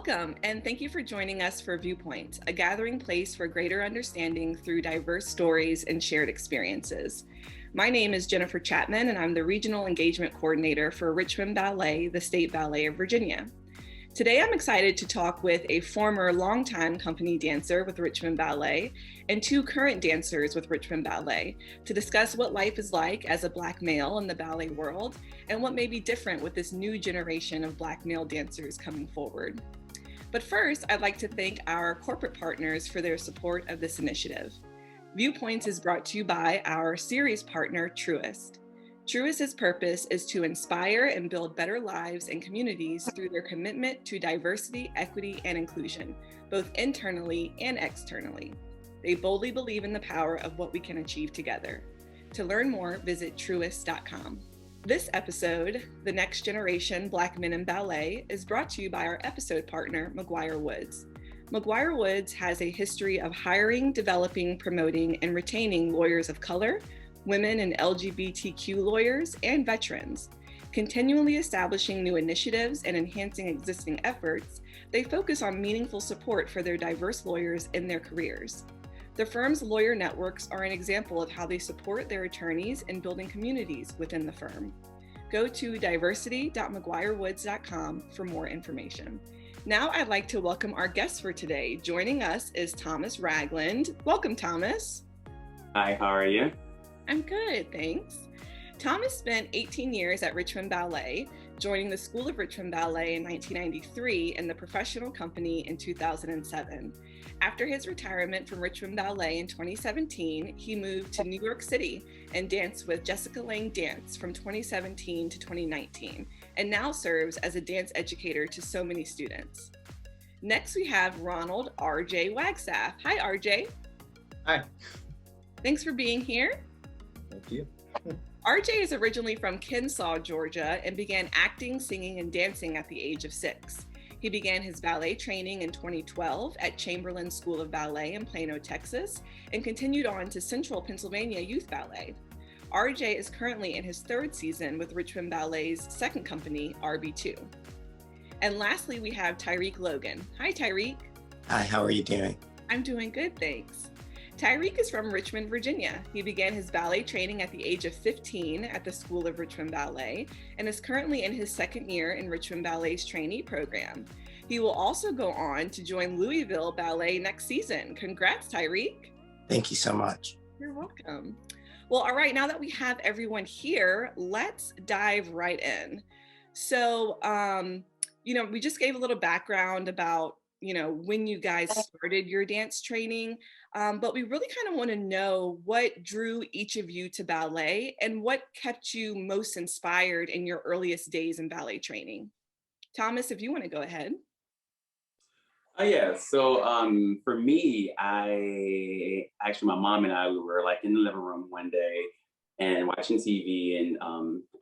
Welcome, and thank you for joining us for Viewpointes, a gathering place for greater understanding through diverse stories and shared experiences. My name is Jennifer Chapman, and I'm the Regional Engagement Coordinator for Richmond Ballet, the State Ballet of Virginia. Today, I'm excited to talk with a former longtime company dancer with Richmond Ballet and two current dancers with Richmond Ballet to discuss what life is like as a Black male in the ballet world and what may be different with this new generation of Black male dancers coming forward. But first, I'd like to thank our corporate partners for their support of this initiative. Viewpointes is brought to you by our series partner, Truist. Truist's purpose is to inspire and build better lives and communities through their commitment to diversity, equity, and inclusion, both internally and externally. They boldly believe in the power of what we can achieve together. To learn more, visit truist.com. This episode, The Next Generation Black Men in Ballet, is brought to you by our episode partner, McGuire Woods. McGuire Woods has a history of hiring, developing, promoting, and retaining lawyers of color, women and LGBTQ lawyers, and veterans. Continually establishing new initiatives and enhancing existing efforts, they focus on meaningful support for their diverse lawyers in their careers. The firm's lawyer networks are an example of how they support their attorneys in building communities within the firm. Go to diversity.mcguirewoods.com for more information. Now I'd like to welcome our guest for today. Joining us is Thomas Ragland. Welcome, Thomas. Hi, how are you? I'm good, thanks. Thomas spent 18 years at Richmond Ballet, joining the School of Richmond Ballet in 1993 and the professional company in 2007. After his retirement from Richmond Ballet in 2017, he moved to New York City and danced with Jessica Lange Dance from 2017 to 2019, and now serves as a dance educator to so many students. Next, we have Ronald Rj Wagstaff. Hi, RJ. Hi. Thanks for being here. Thank you. RJ is originally from Kennesaw, Georgia, and began acting, singing, and dancing at the age of 6. He began his ballet training in 2012 at Chamberlain School of Ballet in Plano, Texas, and continued on to Central Pennsylvania Youth Ballet. RJ is currently in his 3rd season with Richmond Ballet's second company, RBll. And lastly, we have Tarique Logan. Hi, Tarique. Hi, how are you doing? I'm doing good, thanks. Tarique is from Richmond, Virginia. He began his ballet training at the age of 15 at the School of Richmond Ballet and is currently in his 2nd year in Richmond Ballet's trainee program. He will also go on to join Louisville Ballet next season. Congrats, Tarique. Thank you so much. You're welcome. Well, all right, now that we have everyone here, let's dive right in. So, we just gave a little background about when you guys started your dance training, but we really kind of want to know what drew each of you to ballet and what kept you most inspired in your earliest days in ballet training. Thomas, if you want to go ahead. So for me, my mom and I, we were like in the living room one day and watching TV, and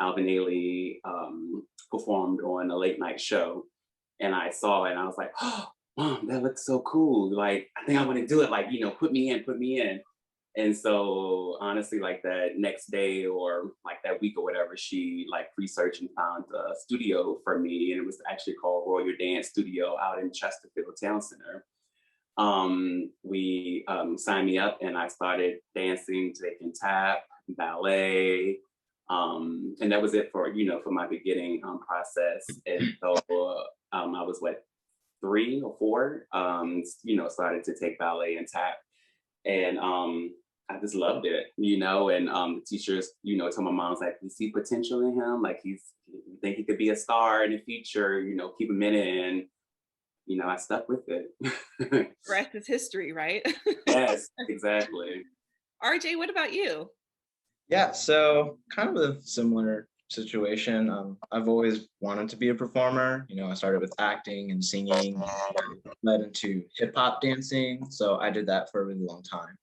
Alvin Ailey performed on a late night show, and I saw it and I was like, oh, Mom, that looks so cool. Like, I think I want to do it. Like, put me in. And so honestly, like that next day or like that week or whatever, she like researched and found a studio for me. And it was actually called Royal Dance Studio out in Chesterfield Town Center. We signed me up and I started dancing, taking tap, ballet. And that was it for my beginning process. And so I was 3 or 4, started to take ballet and tap. And I just loved it, and the teachers, told my mom, like, we see potential in him, like we think he could be a star in the future, keep him in it. And, I stuck with it. Rest is history, right? Yes, exactly. RJ, what about you? Yeah, so kind of a similar situation. I've always wanted to be a performer. I started with acting and singing, led into hip hop dancing. So I did that for a really long time.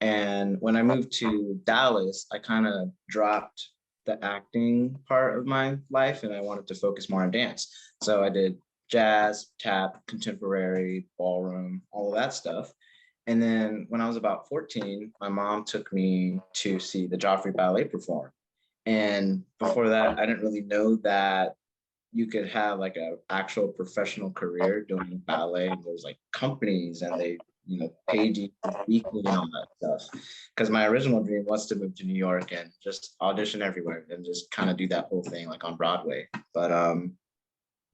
And when I moved to Dallas, I kind of dropped the acting part of my life and I wanted to focus more on dance. So I did jazz, tap, contemporary, ballroom, all of that stuff. And then when I was about 14, my mom took me to see the Joffrey Ballet perform. And before that, I didn't really know that you could have like a actual professional career doing ballet. There's like companies and they, paid you weekly and all that stuff. Because my original dream was to move to New York and just audition everywhere and just kind of do that whole thing like on Broadway. But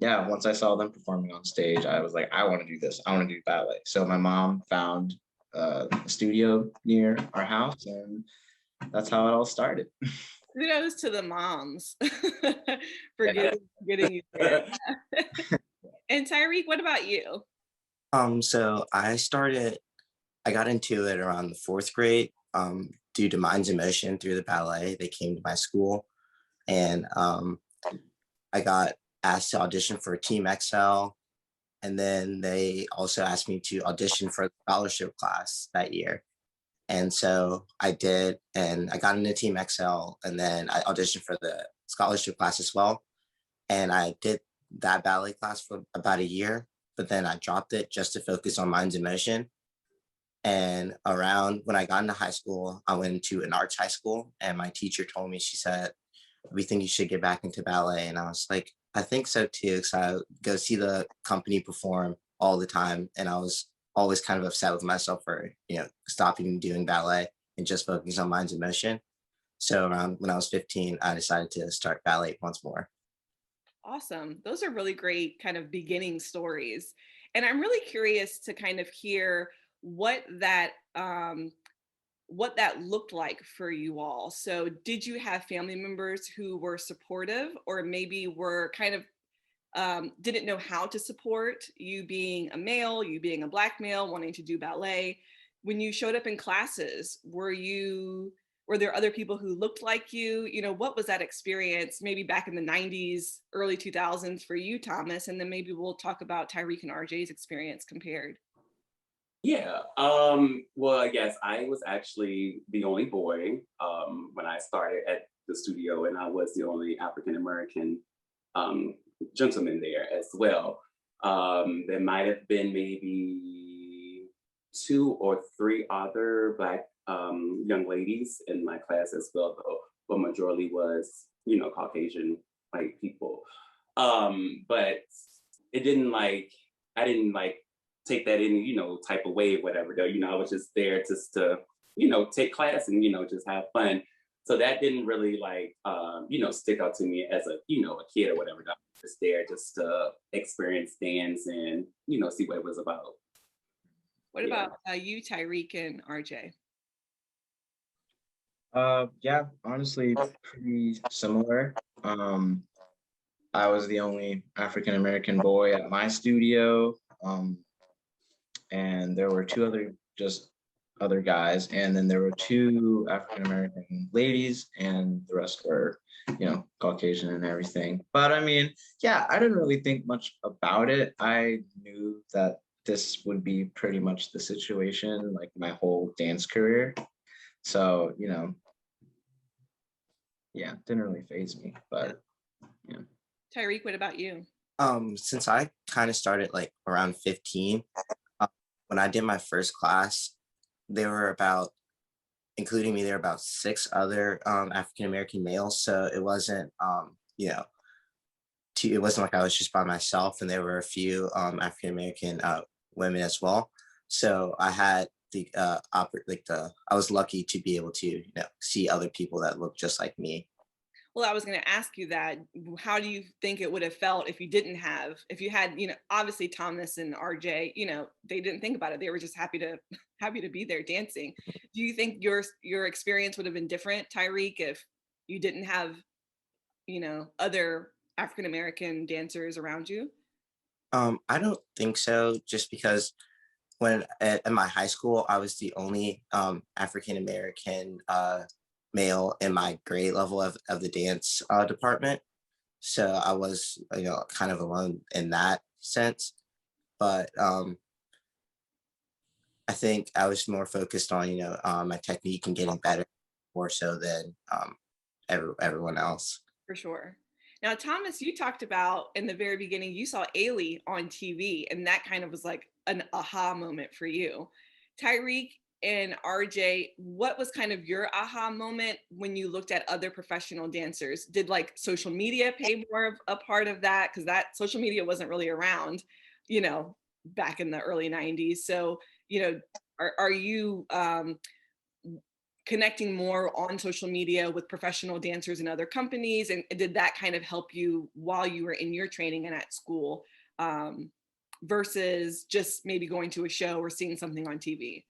yeah, once I saw them performing on stage, I was like, I want to do this. I want to do ballet. So my mom found a studio near our house, and that's how it all started. Kudos to the moms for Yeah. getting you there. And Tyreke, what about you? So I got into it around the fourth grade, due to Minds in Motion through the ballet. They came to my school, and I got asked to audition for Team XL, and then they also asked me to audition for the scholarship class that year. And so I did, and I got into Team XL, and then I auditioned for the scholarship class as well. And I did that ballet class for about a year, but then I dropped it just to focus on Minds in Motion. And around when I got into high school, I went to an arts high school, and my teacher told me, she said, we think you should get back into ballet. And I was like, I think so too. So I go see the company perform all the time. And I was always kind of upset with myself for, stopping doing ballet and just focusing on Minds in Motion. So around when I was 15, I decided to start ballet once more. Awesome. Those are really great kind of beginning stories. And I'm really curious to kind of hear what that looked like for you all. So did you have family members who were supportive, or maybe were kind of didn't know how to support you, being a male, you being a Black male wanting to do ballet? When you showed up in classes, were there other people who looked like you? What was that experience maybe back in the 90s, early 2000s for you, Thomas? And then maybe we'll talk about Tyreke and RJ's experience compared. Yeah. Well, I guess I was actually the only boy when I started at the studio, and I was the only African American gentleman there as well. There might have been maybe 2 or 3 other Black young ladies in my class as well, though, but majority was, Caucasian white people. But it didn't I didn't take that in, type of way, whatever, though, I was just there just to, take class and, just have fun. So that didn't really stick out to me as a kid or whatever. I was just there just to experience dance and, see what it was about. What about you, Tyreke and RJ? Yeah, honestly, pretty similar. I was the only African American boy at my studio. And there were 2 other guys, and then there were 2 African American ladies, and the rest were, Caucasian and everything. But I mean, yeah, I didn't really think much about it. I knew that this would be pretty much the situation, like my whole dance career. So, yeah, didn't really faze me, but yeah. Tyreke, what about you? Since I kind of started like around 15, when I did my first class, there were including me, there were about 6 other African American males. So it wasn't, it wasn't like I was just by myself, and there were a few African American women as well. So I had I was lucky to be able to, see other people that looked just like me. Well, I was going to ask you that. How do you think it would have felt if you had, obviously Thomas and RJ, they didn't think about it. They were just happy to be there dancing. Do you think your experience would have been different, Tyreke, if you didn't have, other African American dancers around you? I don't think so, just because when at my high school, I was the only African American male in my grade level of the dance department. So I was, kind of alone in that sense. But I think I was more focused on, my technique and getting better more so than everyone else. For sure. Now, Thomas, you talked about in the very beginning, you saw Ailey on TV, and that kind of was like an aha moment for you. Tyreke, and RJ, what was kind of your aha moment when you looked at other professional dancers? Did like social media play more of a part of that? Because that social media wasn't really around, you know, back in the early 90s. So, you know, are you connecting more on social media with professional dancers and other companies? And did that kind of help you while you were in your training and at school, versus just maybe going to a show or seeing something on TV?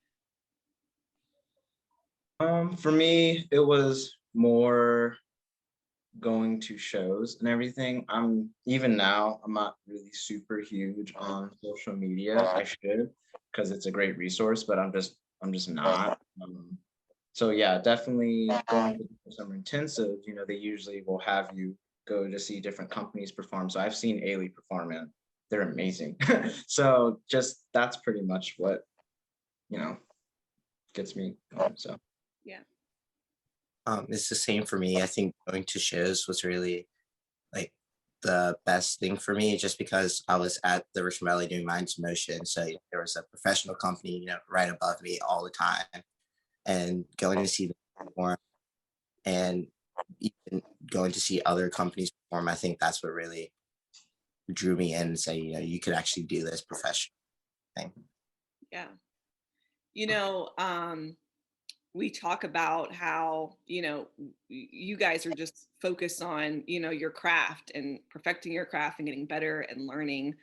For me, it was more going to shows and everything. Even now, I'm not really super huge on social media. I should, because it's a great resource, but I'm just not. So yeah, definitely going to the summer intensive, you know, they usually will have you go to see different companies perform. So I've seen Ailey perform and they're amazing. So just that's pretty much what, you know, gets me going. So Yeah. It's the same for me. I think going to shows was really like the best thing for me, just because I was at the Richmond Ballet doing Minds in Motion. So you know, there was a professional company, you know, right above me all the time, and going to see them perform and even going to see other companies perform. I think that's what really drew me in and say, you know, you could actually do this professional thing. Yeah. You know, we talk about how, you know, you guys are just focused on, you know, your craft and perfecting your craft and getting better and learning.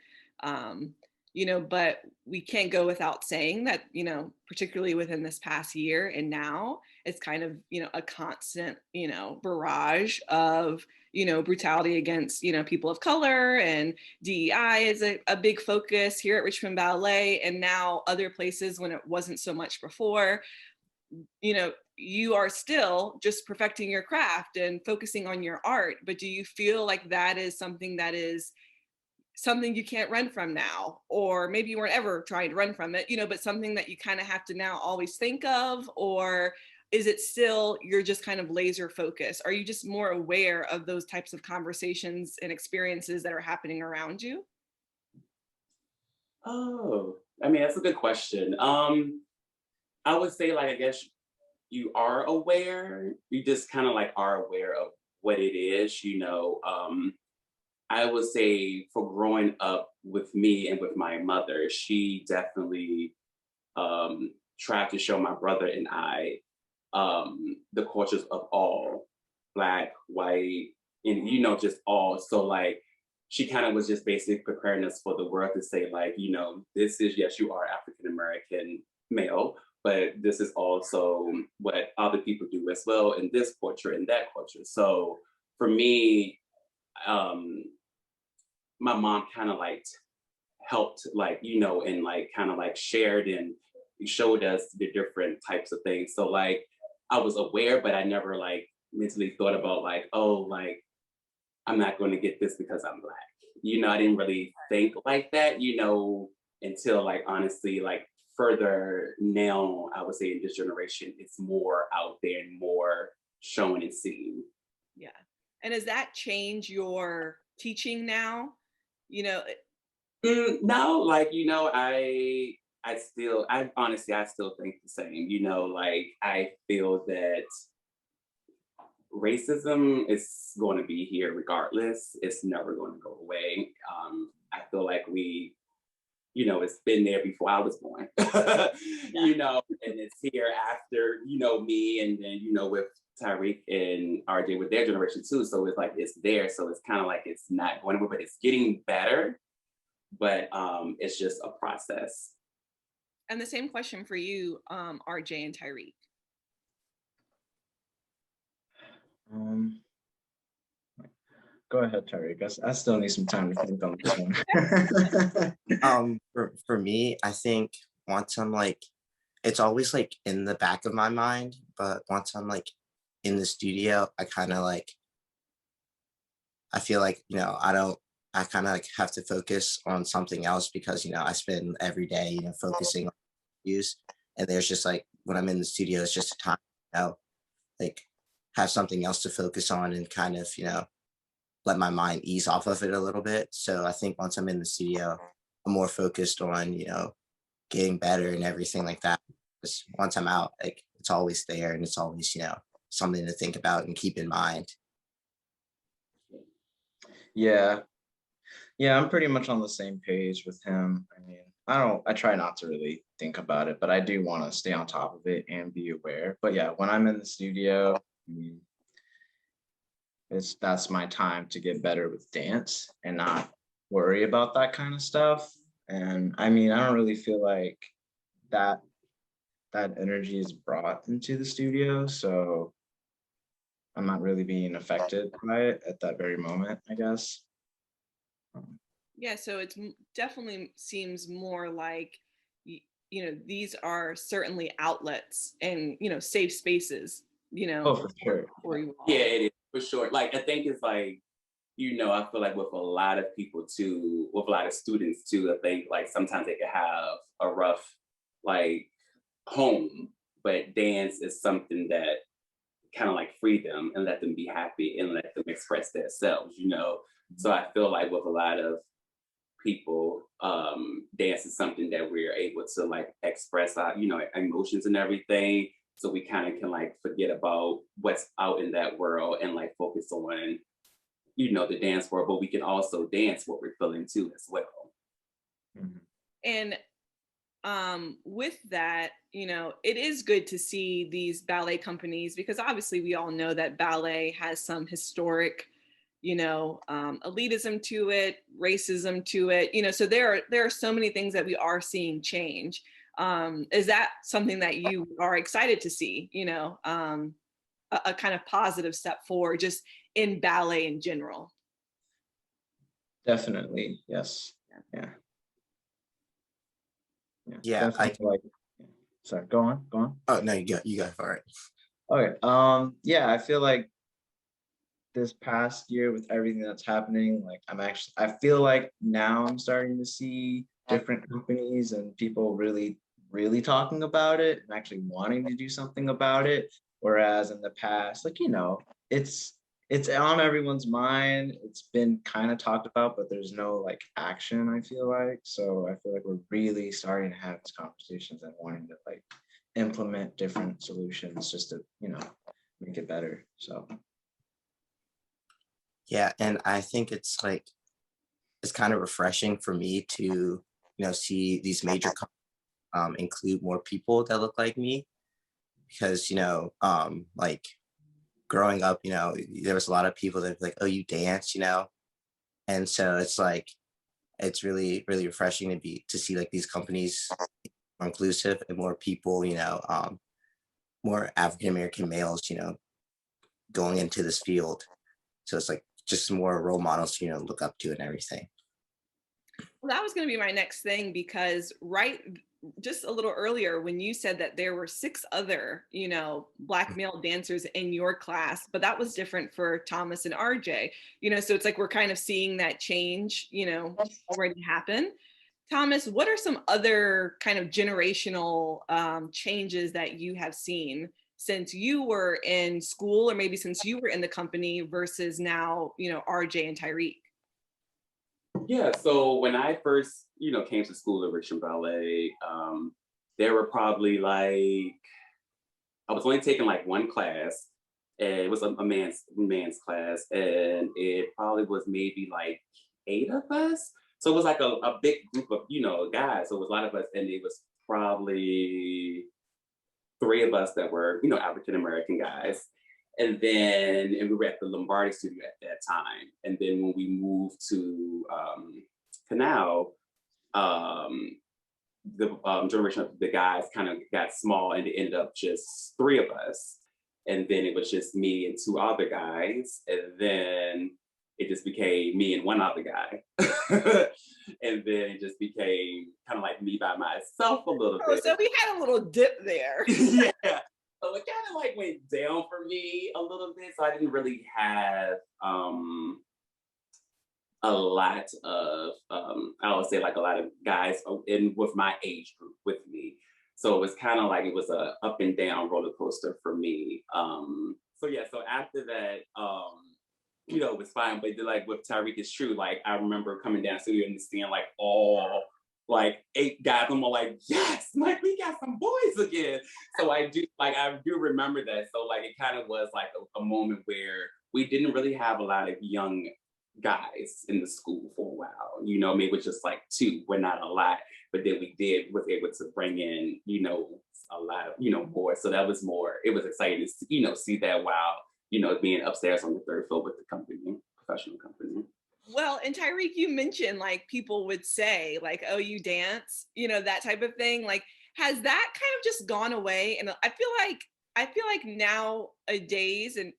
You know, but we can't go without saying that, you know, particularly within this past year and now, it's kind of, you know, a constant, you know, barrage of, you know, brutality against, you know, people of color, and DEI is a big focus here at Richmond Ballet, and now other places when it wasn't so much before. You know, you are still just perfecting your craft and focusing on your art, but do you feel like that is something you can't run from now? Or maybe you weren't ever trying to run from it, you know, but something that you kind of have to now always think of? Or is it still you're just kind of laser focused? Are you just more aware of those types of conversations and experiences that are happening around you? Oh, I mean, that's a good question. I would say, like, I guess you are aware. You just kind of like are aware of what it is, you know. I would say for growing up with me and with my mother, she definitely tried to show my brother and I the cultures of all, Black, white, and you know, just all. So like she kind of was just basically preparing us for the world to say, like, you know, this is, yes, you are African American male, but this is also what other people do as well in this culture and that culture. So for me, um, my mom kind of like helped, like, you know, and like kind of like shared and showed us the different types of things. So like I was aware, but I never like mentally thought about like, oh, like I'm not going to get this because I'm Black. You know, I didn't really think like that, you know, until like honestly, like further now, I would say in this generation, it's more out there and more shown and seen. Yeah. And does that change your teaching now? You know, No, like, you know, I honestly, I still think the same. You know, like I feel that racism is going to be here regardless. It's never going to go away. I feel like you know, it's been there before I was born, yeah. you know, and it's here after, you know, me, and then, you know, with Tarique and RJ with their generation too. So it's like, it's there. So it's kind of like, it's not going away, but it's getting better, but it's just a process. And the same question for you, RJ and Tyreke. um, go ahead, Tariq. I still need some time to think on this one. For me, I think once I'm like, it's always like in the back of my mind, but once I'm like in the studio, I kind of like, I feel like, you know, I kind of like have to focus on something else, because, you know, I spend every day, you know, focusing on views. And there's just like, when I'm in the studio, it's just a time, you know, like have something else to focus on and kind of, you know, let my mind ease off of it a little bit. So I think once I'm in the studio, I'm more focused on, you know, getting better and everything like that. just once I'm out, like it's always there and it's always, something to think about and keep in mind. Yeah. Yeah, I'm pretty much on the same page with him. I mean, I try not to really think about it, but I do want to stay on top of it and be aware. But yeah, when I'm in the studio, I mean, that's my time to get better with dance and not worry about that kind of stuff. And I mean, I don't really feel like that energy is brought into the studio, so I'm not really being affected by it at that very moment, I guess. Yeah, so it's definitely seems more like these are certainly outlets and safe spaces. Oh, for sure. For you all. Yeah, it is for sure. Like I think it's like, I feel like with a lot of people too, with a lot of students too, I think like sometimes they can have a rough like home, but dance is something that kind of like free them and let them be happy and let them express themselves. So I feel like with a lot of people, dance is something that we're able to like express our, emotions and everything. So we kind of can like forget about what's out in that world and like focus on, the dance world, but we can also dance what we're feeling too as well. Mhm. And with that, it is good to see these ballet companies, because obviously we all know that ballet has some historic, elitism to it, racism to it, so there are so many things that we are seeing change. Is that something that you are excited to see, a kind of positive step forward just in ballet in general? Definitely, yes. Yeah. Yeah, Definitely. Like, sorry, go on. oh no, you go for it. Okay. Yeah, I feel like this past year with everything that's happening, like I feel like now I'm starting to see different companies and people really, really talking about it and actually wanting to do something about it. Whereas in the past, like, it's on everyone's mind. It's been kind of talked about, but there's no like action, I feel like. So I feel like we're really starting to have these conversations and wanting to like implement different solutions just to, make it better. So Yeah, and I think it's kind of refreshing for me to see these major include more people that look like me, because like growing up, there was a lot of people that were like, oh, you dance, and so it's like it's really, really refreshing to see like these companies are inclusive and more people, more African American males, going into this field. So it's like just more role models, look up to and everything. Well, that was going to be my next thing, because just a little earlier when you said that there were 6 other, Black male dancers in your class, but that was different for Thomas and RJ, so it's like we're kind of seeing that change, already happen. Thomas, what are some other kind of generational changes that you have seen since you were in school, or maybe since you were in the company versus now, RJ and Tyreke? Yeah, so when I first, came to School of Richmond Ballet, there were probably like, I was only taking like one class, and it was a man's class, and it probably was maybe like 8 of us. So it was like a big group of, guys. So it was a lot of us, and it was probably 3 of us that were, African American guys. And we were at the Lombardi studio at that time. And then when we moved to Canal, the generation of the guys kind of got small, and it ended up just 3 of us. And then it was just me and 2 other guys. And then it just became me and 1 other guy. And then it just became kind of like me by myself a little bit. So we had a little dip there. Yeah. So it kind of like went down for me a little bit. So I didn't really have a lot of, I would say like a lot of guys with my age group with me. So it was kind of like it was a up and down roller coaster for me. So yeah, so after that, it was fine. But like with Tyreke, it's true. Like I remember coming down studio and seeing like all like 8 guys. I'm all like, yes, like we got some boys again. So I do remember that. So like it kind of was like a moment where we didn't really have a lot of young guys in the school for a while. You know, maybe just like 2, but not a lot. But then was able to bring in, you know, a lot of, you know, boys. So that was more, it was exciting to, you know, see that while, you know, being upstairs on the 3rd floor with the company, professional company. Well, and Tyreke, you mentioned like people would say like, oh, you dance, you know, that type of thing. Like, has that kind of just gone away? And I feel like nowadays, and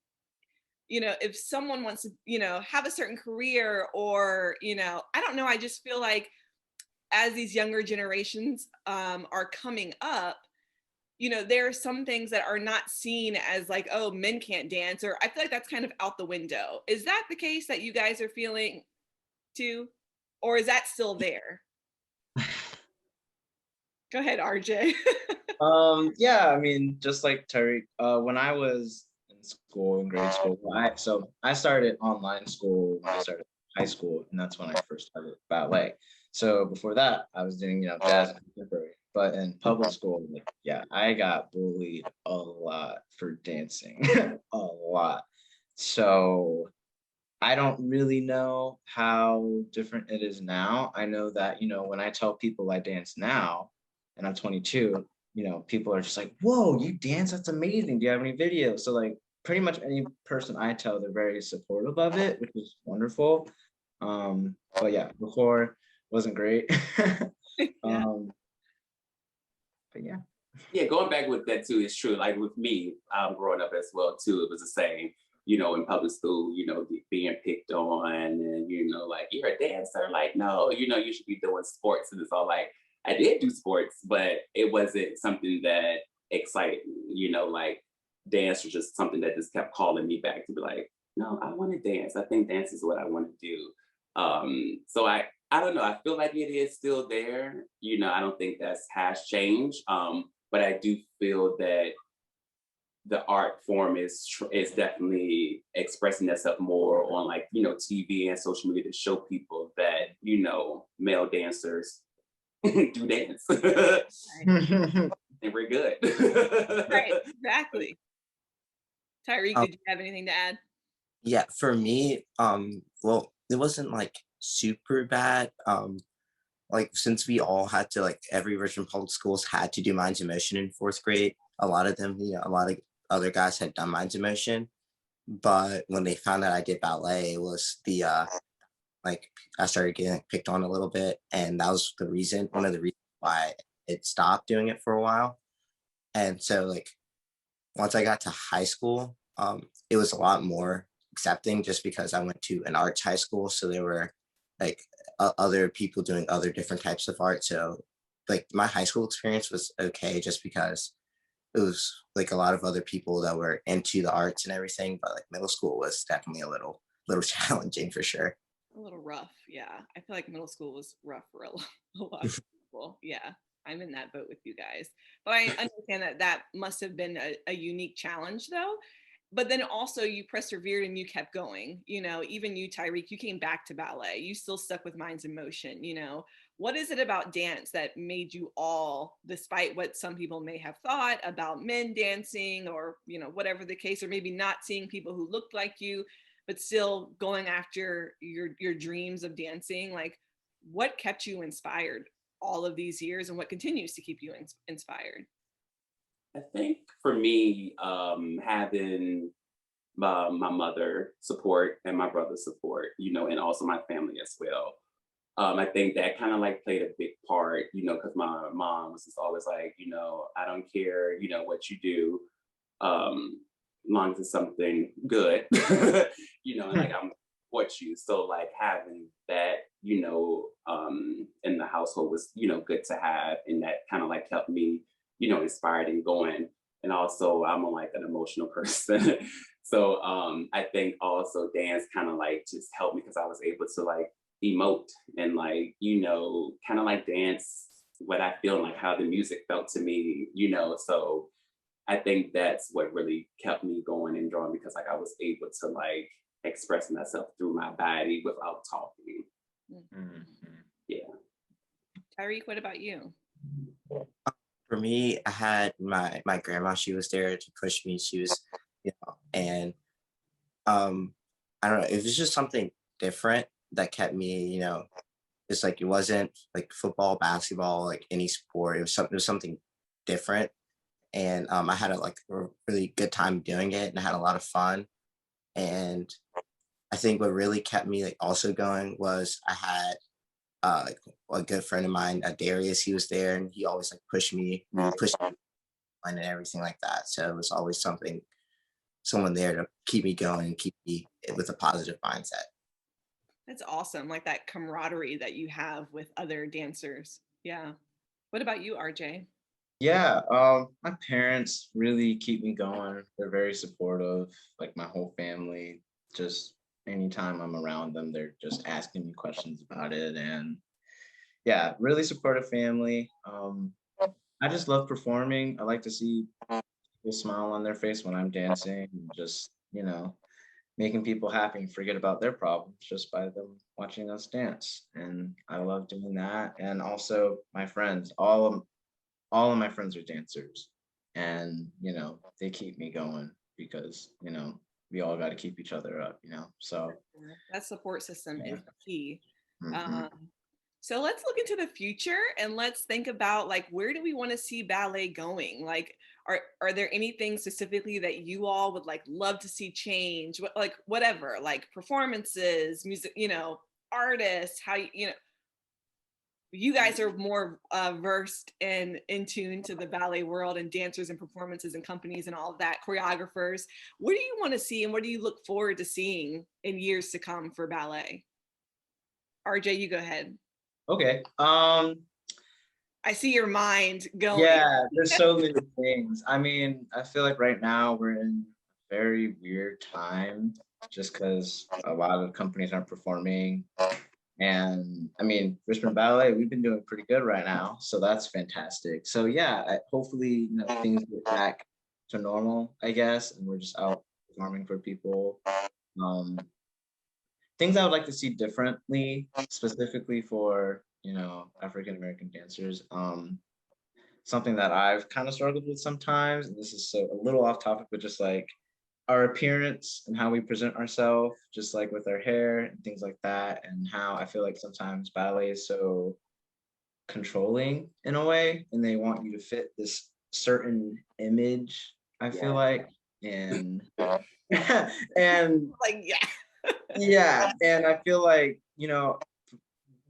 you know, if someone wants to, you know, have a certain career or, you know, I don't know, I just feel like as these younger generations are coming up, you know, there are some things that are not seen as like, oh, men can't dance, or I feel like that's kind of out the window. Is that the case that you guys are feeling too? Or is that still there? Go ahead, RJ. Yeah, I mean, just like Tarique, when I was in school, in grade school, I started online school when I started high school, and that's when I first started ballet. So before that, I was doing, you know, jazz and contemporary. But in public school, like, yeah, I got bullied a lot for dancing, a lot. So I don't really know how different it is now. I know that, you know, when I tell people I dance now, and I'm 22, you know, people are just like, whoa, you dance? That's amazing. Do you have any videos? So like pretty much any person I tell, they're very supportive of it, which is wonderful. But yeah, before wasn't great. Yeah. But yeah. Yeah, going back with that too, it's true. Like with me, growing up as well too, it was the same. You know, in public school, you know, being picked on, and you know, like you're a dancer. Like, no, you know, you should be doing sports. And it's all like, I did do sports, but it wasn't something that excited me. You know, like dance was just something that just kept calling me back to be like, no, I want to dance. I think dance is what I want to do. So I don't know. I feel like it is still there. You know, I don't think that's has changed. But I do feel that the art form is definitely expressing itself more on like, you know, TV and social media to show people that, you know, male dancers do dance. And we're good. Right, exactly. Tyreke, Um, did you have anything to add? yeah, for me, well, it wasn't like super bad. Like since we all had to, like every Richmond public schools had to do minds in motion in 4th grade. A lot of them, you know, a lot of other guys had done minds in motion. But when they found out I did ballet, it was the like I started getting picked on a little bit, and that was the reason, one of the reasons why it stopped doing it for a while. And so like once I got to high school, it was a lot more accepting just because I went to an arts high school. So there were like other people doing other different types of art. So like my high school experience was okay just because it was like a lot of other people that were into the arts and everything. But like middle school was definitely a little challenging for sure. A little rough, yeah. I feel like middle school was rough for a lot of people. Yeah, I'm in that boat with you guys. But I understand that that must have been a unique challenge, though. But then also you persevered and you kept going. You know, even you, Tyreke, you came back to ballet. You still stuck with Minds in Motion. You know, what is it about dance that made you all, despite what some people may have thought about men dancing, or you know, whatever the case, or maybe not seeing people who looked like you, but still going after your dreams of dancing? Like, what kept you inspired all of these years, and what continues to keep you inspired? I think for me, having my mother support and my brother support, you know, and also my family as well. I think that kind of like played a big part, you know, because my mom was just always like, you know, I don't care, you know, what you do, as long as it's something good, you know, and like I'm what you. So like having that, you know, in the household was, you know, good to have, and that kind of like helped me, you know, inspired and going. And also I'm like an emotional person. So I think also dance kind of like just helped me because I was able to like emote and like, you know, kind of like dance what I feel and like how the music felt to me, you know. So I think that's what really kept me going and drawing, because like I was able to like express myself through my body without talking. Mm-hmm. Yeah. Tarique, what about you? For me, I had my grandma. She was there to push me. She was, and I don't know. It was just something different that kept me, it's like it wasn't like football, basketball, like any sport. It was something different, and I had a really good time doing it, and I had a lot of fun. And I think what really kept me like also going was I had like a good friend of mine, Darius. He was there, and he always like pushed me and everything like that. So it was always someone there to keep me going and keep me with a positive mindset. That's awesome. Like that camaraderie that you have with other dancers. Yeah. What about you, RJ? Yeah, my parents really keep me going. They're very supportive, like my whole family. Just anytime I'm around them, they're just asking me questions about it. And yeah, really supportive family. I just love performing. I like to see people smile on their face when I'm dancing, and just, making people happy and forget about their problems just by them watching us dance. And I love doing that. And also my friends, all of my friends are dancers, and they keep me going because we all got to keep each other up, so That support system yeah. is key. Mhm. So let's look into the future and let's think about like where do we want to see ballet going? Like are there anything specifically that you all would like love to see change? Like whatever, like performances, music, artists, how you guys are more versed and in tune to the ballet world and dancers and performances and companies and all of that, choreographers. What do you want to see and what do you look forward to seeing in years to come for ballet? RJ, you go ahead. Okay. I see your mind going. Yeah, there's so many things. I mean, I feel like right now we're in a very weird time just because a lot of companies aren't performing. And I mean, Richmond Ballet, we've been doing pretty good right now, so that's fantastic. So yeah, hopefully, things get back to normal, I guess, and we're just out performing for people. Um, Things I would like to see differently, specifically for African American dancers. Something that I've kind of struggled with sometimes, and this is so a little off topic, but just like our appearance and how we present ourselves, just like with our hair and things like that, and how I feel like sometimes ballet is so controlling in a way, and they want you to fit this certain image, I feel like, and and Like, yeah. yeah, and I feel like,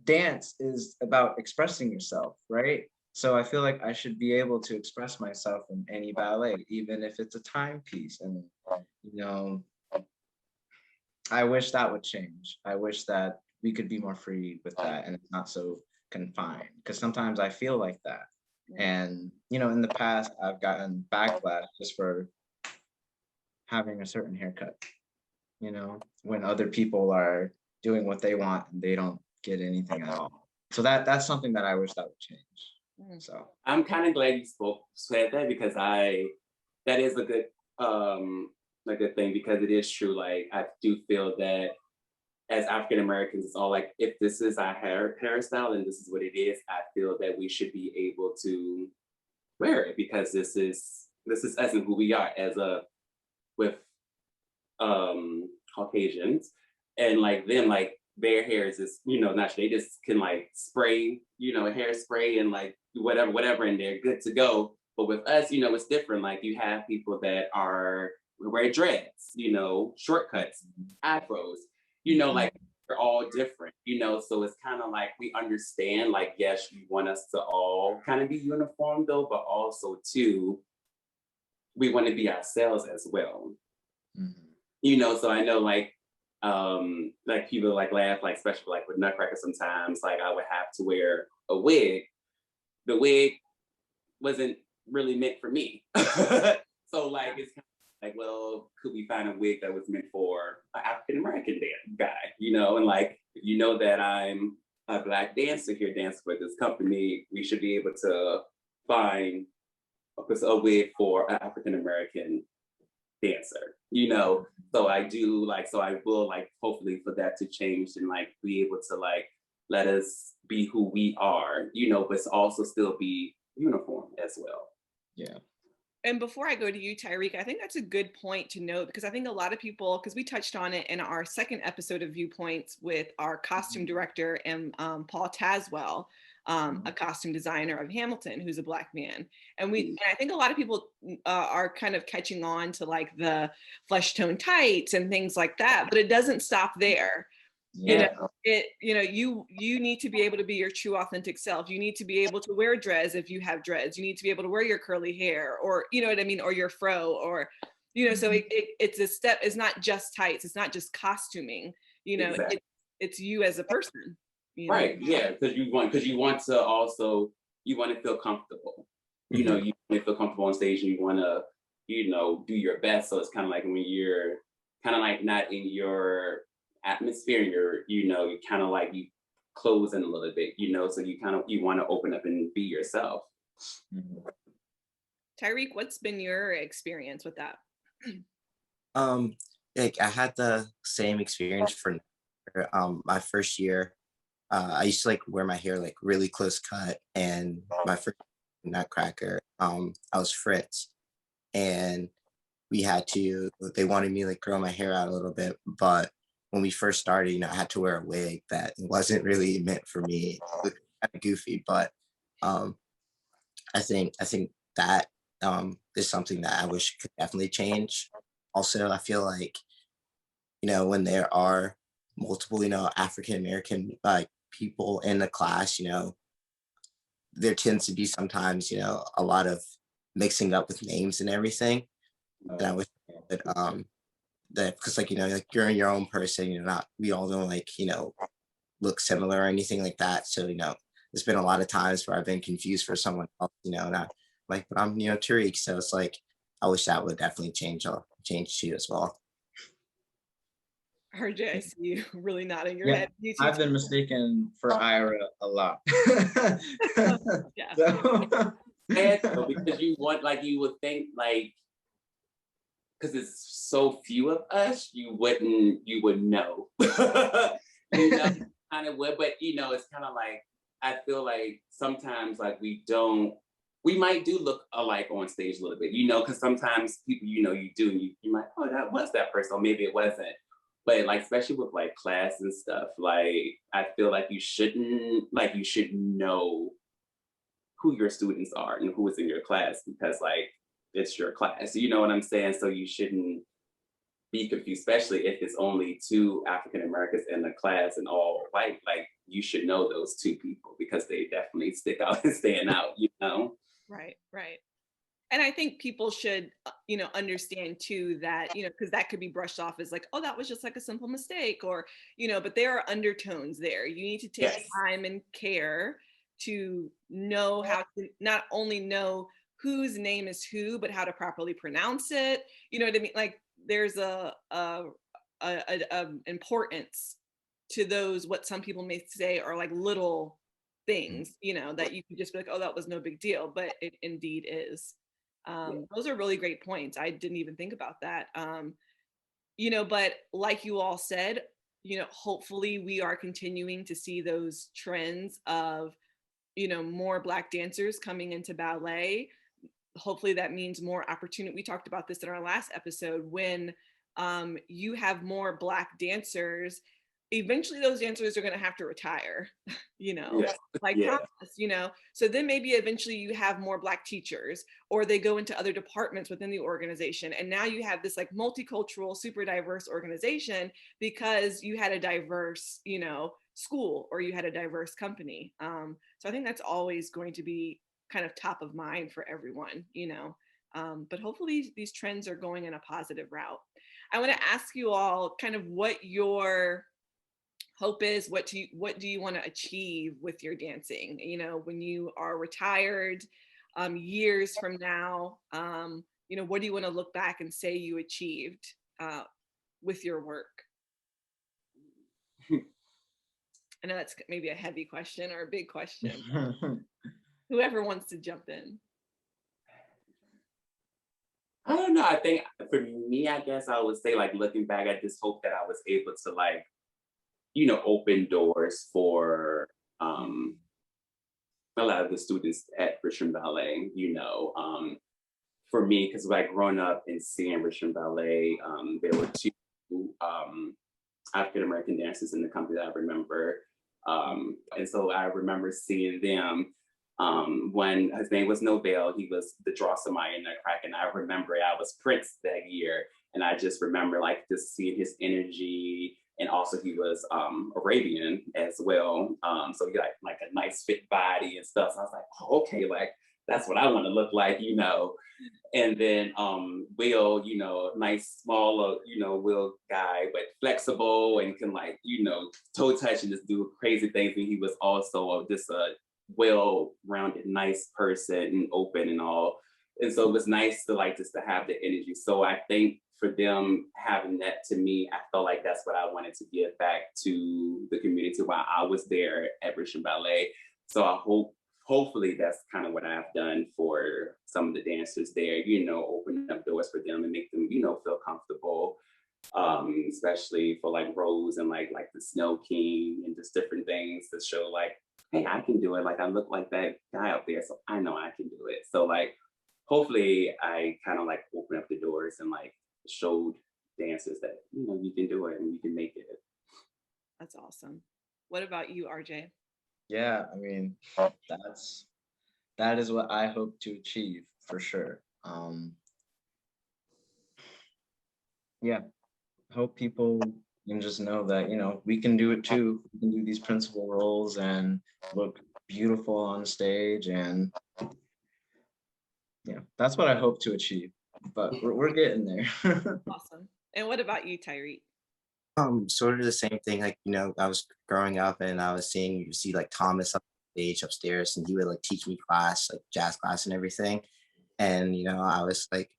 dance is about expressing yourself, right? So I feel like I should be able to express myself in any ballet, even if it's a timepiece. And, you know, I wish that would change. I wish that we could be more free with that and it's not so confined, because sometimes I feel like that. And, in the past, I've gotten backlash just for having a certain haircut, when other people are doing what they want and they don't get anything at all. So that's something that I wish that would change. So I'm kind of glad you said that, because that is a good thing, because it is true. Like, I do feel that as African Americans, it's all like, if this is our hairstyle and this is what it is, I feel that we should be able to wear it, because this is us and who we are with Caucasians. And like them, like their hair is just, naturally, they just can like spray, hairspray and like whatever, and they're good to go. But with us, it's different. Like, you have people that wear dreads, shortcuts, afros, like they're all different, so it's kind of like we understand, like, yes, you want us to all kind of be uniform though, but also too, we want to be ourselves as well. So I know, like people like laugh, like especially like with Nutcracker, sometimes like I would have to wear a wig. The wig wasn't really meant for me. So like, it's kind of like, well, could we find a wig that was meant for an African American guy, and like, that I'm a Black dancer here dancing with this company, we should be able to find a wig for an African American dancer, so I will like, hopefully for that to change and like be able to like let us be who we are, but also still be uniform as well. Yeah. And before I go to you, Tyreke, I think that's a good point to note, because I think a lot of people, because we touched on it in our second episode of Viewpoints with our costume director and Paul Taswell, a costume designer of Hamilton, who's a Black man. And I think a lot of people are kind of catching on to like the flesh tone tights and things like that, but it doesn't stop there. Yeah. You need to be able to be your true authentic self. You need to be able to wear dreads if you have dreads. You need to be able to wear your curly hair, or you know what I mean, or your fro, or so it's a step. It's not just tights. It's not just costuming. Exactly. It's you as a person. Right. Yeah, because you want to feel comfortable. You want to feel comfortable on stage, and you want to do your best. So it's kind of like when you're kind of like not in your atmosphere, you kind of like you close in a little bit, so you want to open up and be yourself. Tyreke, what's been your experience with that? Like I had the same experience for my first year. I used to like wear my hair like really close cut, and my first Nutcracker, I was Fritz, and they wanted me to like grow my hair out a little bit, but when we first started, I had to wear a wig that wasn't really meant for me. It looked kind of goofy, but I think that is something that I wish could definitely change. Also, I feel like, when there are multiple, African American like people in the class, there tends to be sometimes, a lot of mixing up with names and everything. And I wish that because like like you're your own person, we all don't like look similar or anything like that. So there's been a lot of times where I've been confused for someone else, and I'm like, but I'm Tarique. So it's like I wish that would definitely change too as well. RJ, I see you really nodding your Yeah, head. I've been mistaken for Ira a lot. Yeah. Because you would think like, because it's so few of us, you wouldn't know. Kind of would, but it's kind of like, I feel like sometimes like we might do look alike on stage a little bit, because sometimes people, you do, and you might, oh, that was that person, or maybe it wasn't. But like, especially with like class and stuff, like I feel like you should know who your students are and who is in your class, because like it's your class, you know what I'm saying? So you shouldn't be confused, especially if it's only 2 African Americans in the class and all white. Like you should know those 2 people, because they definitely stick out and stand out, Right. And I think people should, understand too that, because that could be brushed off as like, oh, that was just like a simple mistake, or, but there are undertones there. You need to take time and care to know how to not only know whose name is who, but how to properly pronounce it. You know what I mean? Like there's a importance to those, what some people may say are like little things, that you could just be like, oh, that was no big deal, but it indeed is. Those are really great points. I didn't even think about that. But like you all said, hopefully we are continuing to see those trends of, more Black dancers coming into ballet. Hopefully that means more opportunity. We talked about this in our last episode. When you have more Black dancers, eventually those dancers are going to have to retire, promise, so then maybe eventually you have more Black teachers, or they go into other departments within the organization. And now you have this like multicultural, super diverse organization, because you had a diverse, school, or you had a diverse company. So I think that's always going to be kind of top of mind for everyone, but hopefully these trends are going in a positive route. I want to ask you all kind of what your hope is. What do you want to achieve with your dancing, when you are retired, years from now? What do you want to look back and say you achieved with your work? I know that's maybe a heavy question or a big question. Whoever wants to jump in. I don't know. I think for me, I guess I would say, like, looking back, I just hope that I was able to, like, open doors for a lot of the students at Richmond Ballet, for me, because when I grown up and seeing Richmond Ballet, there were two African American dancers in the company that I remember. And so I remember seeing them when his name was Novell. He was the Drosselmeyer in the crack. And I remember I was Prince that year. And I just remember like just seeing his energy. And also he was Arabian as well. So he like a nice fit body and stuff. So I was like, oh, okay, like that's what I want to look like, And then Will, nice small, Will guy, but flexible and can like, toe touch and just do crazy things. And he was also just a well-rounded, nice person and open and all. And so it was nice to like just to have the energy. So I think for them having that to me, I felt like that's what I wanted to give back to the community while I was there at Richmond Ballet. So I hopefully that's kind of what I've done for some of the dancers there, open up doors for them and make them, feel comfortable, especially for like Rose and like the Snow King and just different things to show like, hey, I can do it. Like I look like that guy out there, so I know I can do it. So like, hopefully I kind of like open up the doors and like showed dancers that, you can do it and you can make it. That's awesome. What about you, RJ? Yeah, I mean, that is what I hope to achieve for sure. Yeah, hope people can just know that, we can do it too. We can do these principal roles and look beautiful on stage. And yeah, that's what I hope to achieve, but we're getting there. Awesome. And what about you, Tyreke? Sort of the same thing. Like, I was growing up and I was seeing you see like Thomas up on stage upstairs, and he would like teach me class, like jazz class and everything. And I was like,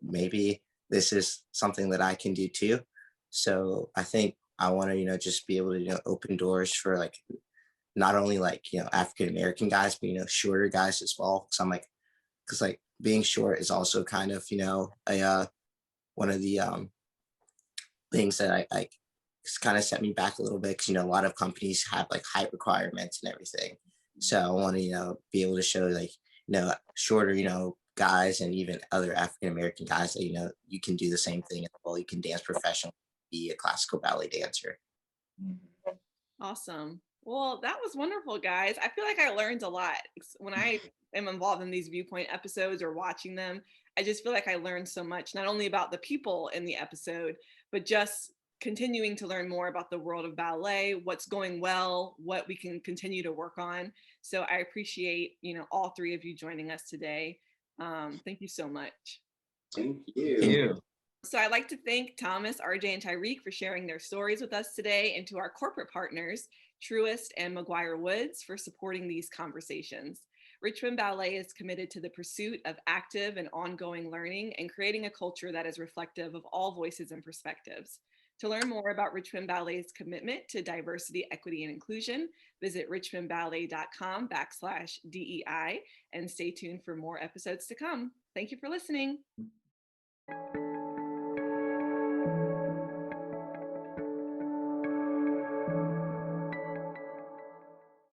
maybe this is something that I can do too. So I think I want to, just be able to, open doors for like not only like, African American guys, but shorter guys as well. So I'm like, because like being short is also kind of, a one of the things that I kind of set me back a little bit, because a lot of companies have like height requirements and everything. So I want to be able to show like shorter guys and even other African American guys that you can do the same thing as well. You can dance professionally, be a classical ballet dancer. Awesome. Well, that was wonderful, guys. I feel like I learned a lot when I am involved in these Viewpoint episodes or watching them. I just feel like I learned so much, not only about the people in the episode, but just continuing to learn more about the world of ballet, what's going well, what we can continue to work on. So I appreciate, all three of you joining us today. Thank you so much. Thank you. Thank you. So I'd like to thank Thomas, RJ, and Tyreke for sharing their stories with us today, and to our corporate partners, Truist and McGuire Woods, for supporting these conversations. Richmond Ballet is committed to the pursuit of active and ongoing learning and creating a culture that is reflective of all voices and perspectives. To learn more about Richmond Ballet's commitment to diversity, equity, and inclusion, visit richmondballet.com/DEI and stay tuned for more episodes to come. Thank you for listening.